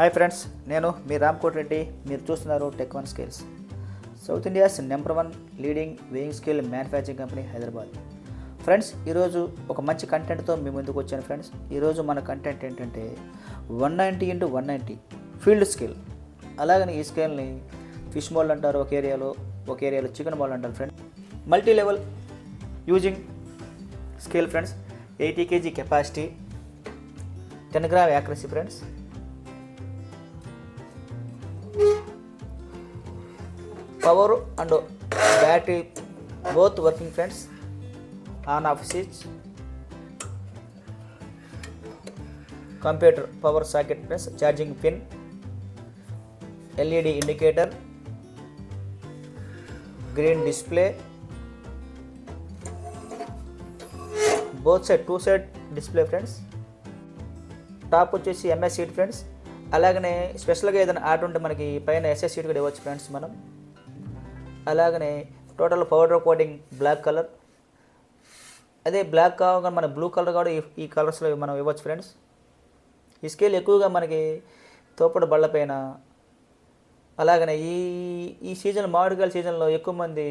Hi friends, నేను మీ రామ్కోట్ రెడ్డి. మీరు చూస్తున్నారు tech one skills, south India's number 1 leading weighing scale manufacturing company Hyderabad. Friends, ఈరోజు ఒక మంచి కంటెంట్తో మీ ముందుకు వచ్చాను. ఫ్రెండ్స్, ఈరోజు మన కంటెంట్ ఏంటంటే 190x190 ఫీల్డ్ స్కేల్. అలాగని ఈ స్కేల్ని ఫిష్ మోల్డ్ అంటారు, ఒక ఏరియాలో చికెన్ మోల్డ్ అంటారు. Friends, multi level using scale. Friends, 80 kg capacity, 10 gram accuracy. Friends, power and battery both working. Friends, on off switch, computer power socket. Friends, charging pin, LED indicator, green display, both side 2 side display. Friends, top వచ్చేసి MS seat. Friends, అలాగనే స్పెషల్గా ఏదైనా order ఉంటే మనకి పైన SS seat కూడా ఇవ్వచ్చు. Friends, మనం అలాగనే total powder coating black colour. అదే బ్లాక్ కాకుండా మన బ్లూ కలర్ కూడా ఈ కలర్స్లో మనం ఇవ్వచ్చు. ఫ్రెండ్స్, ఈ స్కేల్ ఎక్కువగా మనకి తోపుడు బళ్ళపైన, అలాగనే ఈ సీజన్ మామిడికాయల సీజన్లో ఎక్కువ మంది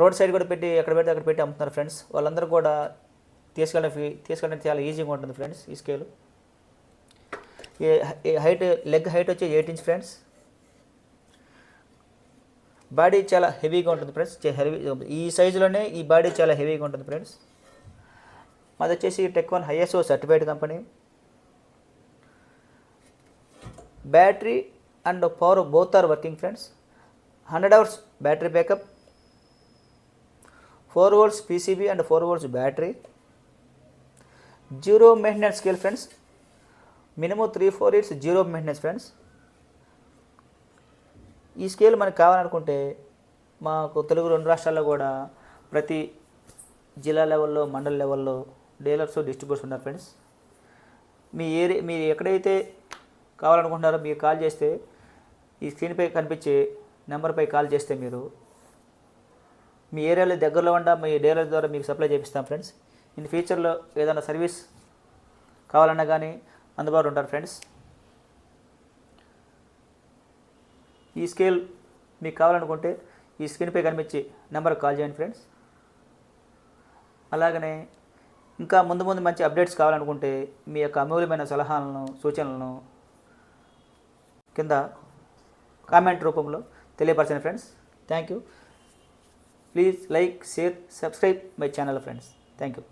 రోడ్ సైడ్ కూడా పెట్టి ఎక్కడ పెడితే అక్కడ పెట్టి అమ్ముతున్నారు. ఫ్రెండ్స్, వాళ్ళందరూ కూడా తీసుకెళ్ళడం చాలా ఈజీగా ఉంటుంది. ఫ్రెండ్స్, ఈ స్కేల్ లెగ్ హైట్ వచ్చి 8 ఇంచ్. ఫ్రెండ్స్, బాడీ చాలా హెవీగా ఉంటుంది. ఫ్రెండ్స్, ఈ సైజులోనే ఈ బాడీ చాలా హెవీగా ఉంటుంది. ఫ్రెండ్స్, మాది వచ్చేసి tech one ISO certified company. Battery and power both are working. Friends, 100 hours battery backup, 4 volts PCB and 4 volts battery, 0 maintenance scale. Friends, minimum 3-4 years 0 maintenance. Friends, ఈ స్కేల్ మనకు కావాలనుకుంటే మాకు తెలుగు 2 రాష్ట్రాల్లో కూడా ప్రతి జిల్లా లెవెల్లో, మండల లెవెల్లో డీలర్స్, డిస్ట్రిబ్యూటర్స్ ఉన్నారు. ఫ్రెండ్స్, మీరు ఎక్కడైతే కావాలనుకుంటున్నారో మీరు కాల్ చేస్తే, ఈ స్క్రీన్పై కనిపించే నెంబర్పై కాల్ చేస్తే మీరు మీ ఏరియాలో దగ్గరలో ఉన్న మీ డీలర్ ద్వారా మీకు సప్లై చేపిస్తాం. ఫ్రెండ్స్, ఇన్ ఫ్యూచర్లో ఏదైనా సర్వీస్ కావాలన్నా కానీ అందుబాటులో ఉంటారు. ఫ్రెండ్స్, ఈ స్కేల్ మీకు కావాలనుకుంటే ఈ స్క్రీన్పై కనిపించి నెంబర్కి కాల్ చేయండి. ఫ్రెండ్స్, అలాగనే ఇంకా ముందు మంచి అప్డేట్స్ కావాలనుకుంటే మీ యొక్క అమూల్యమైన సలహాలను, సూచనలను కింద కామెంట్ రూపంలో తెలియపరచండి. Friends, thank you. Please like, share, subscribe my channel. Friends, thank you.